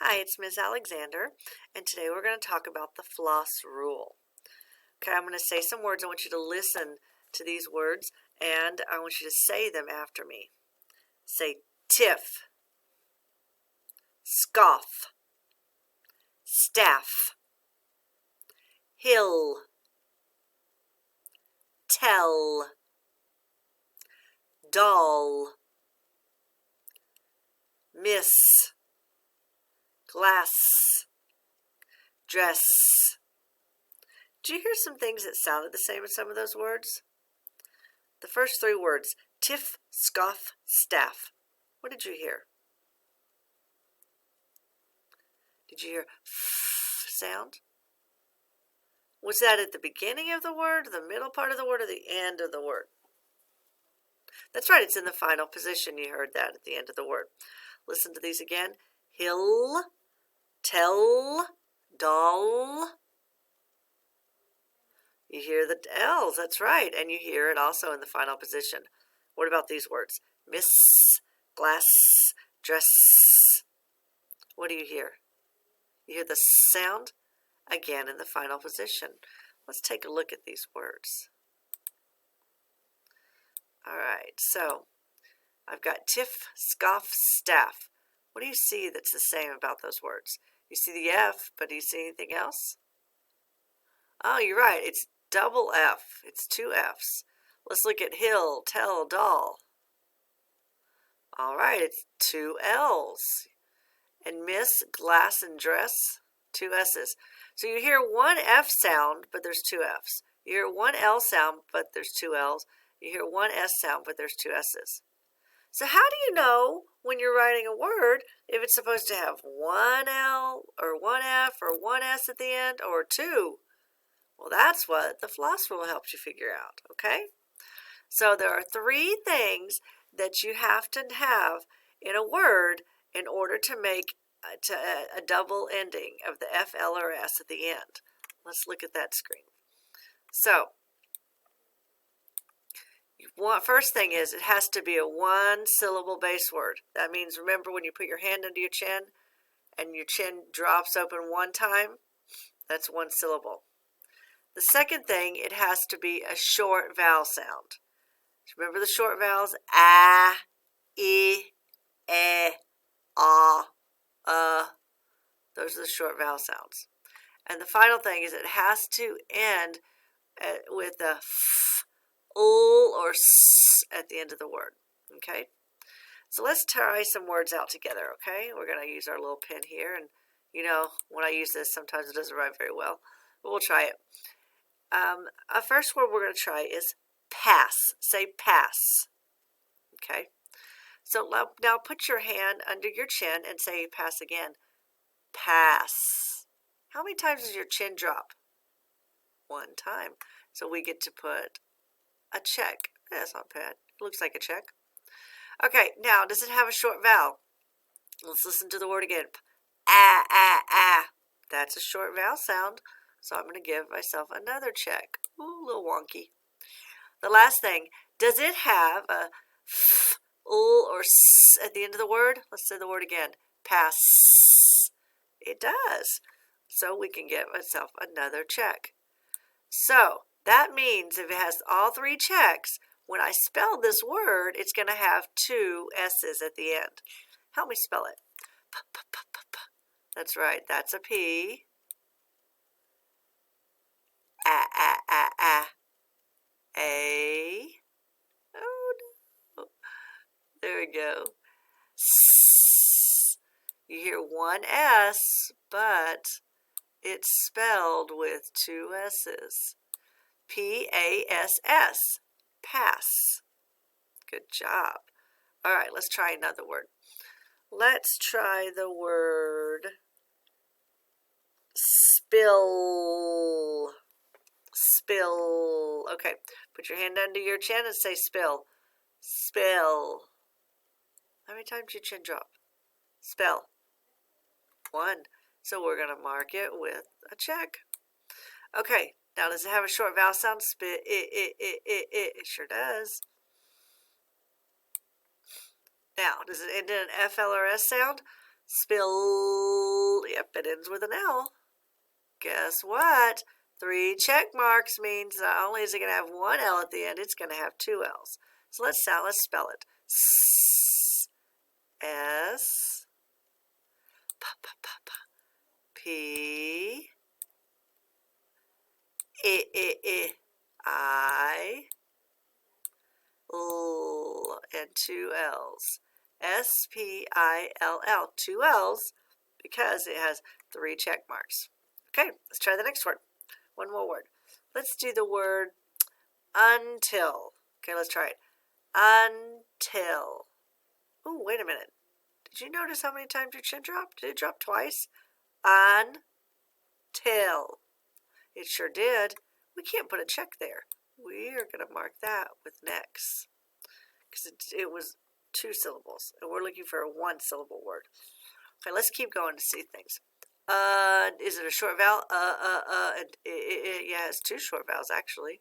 Hi, it's Ms. Alexander, and today we're going to talk about the FLOSS Rule. Okay, I'm going to say some words. I want you to listen to these words, and I want you to say them after me. Say tiff, scoff, staff, hill, tell, doll, miss, glass, dress. Did you hear some things that sounded the same as some of those words? The first three words, tiff, scoff, staff. What did you hear? Did you hear f sound? Was that at the beginning of the word, the middle part of the word, or the end of the word? That's right, it's in the final position. You heard that at the end of the word. Listen to these again. Hill, tell, doll. You hear the L's, that's right, and you hear it also in the final position. What about these words? Miss, glass, dress. What do you hear? You hear the sound again in the final position. Let's take a look at these words. All right, so I've got tiff, scoff, staff. What do you see that's the same about those words? You see the F, but do you see anything else? Oh, you're right. It's double F. It's two F's. Let's look at hill, tell, doll. All right, it's two L's. And miss, glass, and dress, two S's. So you hear one F sound, but there's two F's. You hear one L sound, but there's two L's. You hear one S sound, but there's two S's. So how do you know when you're writing a word if it's supposed to have one L or one F or one S at the end or two? Well, that's what the FLOSS rule helps you figure out, okay? So there are three things that you have to have in a word in order to make a double ending of the F, L, or S at the end. Let's look at that screen. So, first thing is it has to be a one-syllable base word. That means, remember, when you put your hand under your chin and your chin drops open one time, that's one syllable. The second thing, it has to be a short vowel sound. Remember the short vowels? A, I, E, A, those are the short vowel sounds. And the final thing is it has to end with a f, or s at the end of the word. Okay? So let's try some words out together, okay? We're going to use our little pen here. And, you know, when I use this, sometimes it doesn't write very well. But we'll try it. A first word we're going to try is pass. Say pass. Okay? So now put your hand under your chin and say pass again. Pass. How many times does your chin drop? One time. So we get to put a check. That's not bad. It looks like a check. Okay, now does it have a short vowel? Let's listen to the word again. Ah, ah, ah. That's a short vowel sound. So I'm going to give myself another check. Ooh, a little wonky. The last thing, does it have a f, or s at the end of the word? Let's say the word again. Pass. It does. So we can give myself another check. So that means if it has all three checks, when I spell this word, it's going to have two S's at the end. Help me spell it. That's right. That's a P. A. Oh, no. There we go. S. You hear one S, but it's spelled with two S's. P-A-S-S. Pass. Good job. All right, let's try another word. Let's try the word spill. Spill. Okay, put your hand under your chin and say spill. Spill. How many times did your chin drop? Spell. One. So we're going to mark it with a check. Okay, now does it have a short vowel sound? It sure does. Now, does it end in an F, L, or S sound? Spill. Yep, it ends with an L. Guess what? 3 check marks means not only is it going to have one L at the end, it's going to have 2 L's. So let's spell it. S P I L and 2 L's. S-P-I-L-L. 2 L's because it has 3 check marks. Okay, let's try the next word. One more word. Let's do the word until. Okay, let's try it. Until. Oh, wait a minute. Did you notice how many times your chin dropped? Did it drop twice? Until. It sure did. We can't put a check there. We are going to mark that with an X because it was 2 syllables, and we're looking for a 1-syllable word. Okay, let's keep going to see things. Is it a short vowel? Yeah, it has 2 short vowels actually.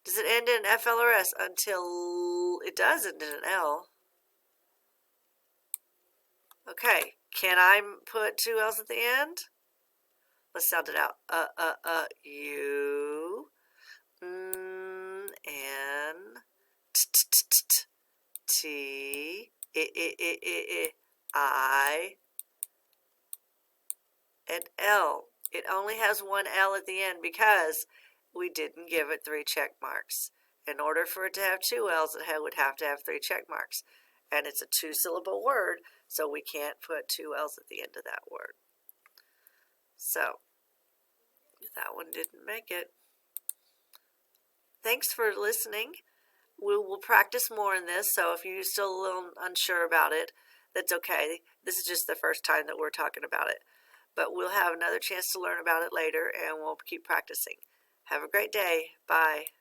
Does it end in F, L, or S? Until it does end in an L. Okay, can I put 2 L's at the end? Let's sound it out. U, N, T, I, and L. It only has 1 L at the end because we didn't give it 3 check marks. In order for it to have 2 L's, it would have to have 3 check marks. And it's a 2-syllable word, so we can't put 2 L's at the end of that word. So, that one didn't make it. Thanks for listening. We will practice more in this, so if you're still a little unsure about it, that's okay. This is just the first time that we're talking about it. But we'll have another chance to learn about it later, and we'll keep practicing. Have a great day. Bye.